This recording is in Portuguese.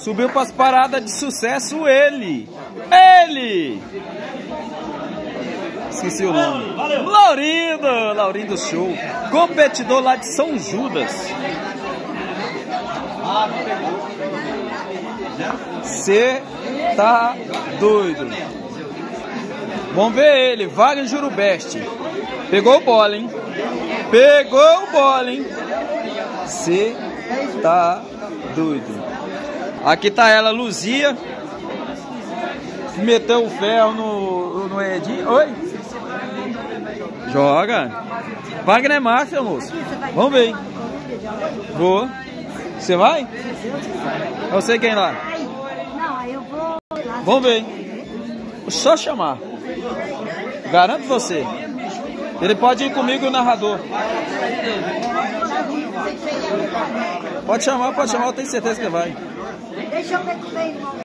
Subiu para as paradas de sucesso ele. Esqueci o nome. Laurindo Show. Competidor lá de São Judas. Cê tá doido. Vamos ver ele. Wagner Jurubeste. Pegou o bola, hein? Cê tá doido. Aqui tá ela, Luzia. Meteu o ferro no Edinho. Oi? Joga. Wagner é máfia, moço. Vamos ver, hein? Vou. Você vai? Eu sei quem lá. Não, aí eu vou. Vamos ver, hein? Só chamar. Garanto você. Ele pode ir comigo, o narrador. Pode chamar, eu tenho certeza que vai. Deixa eu ver com o meu irmão.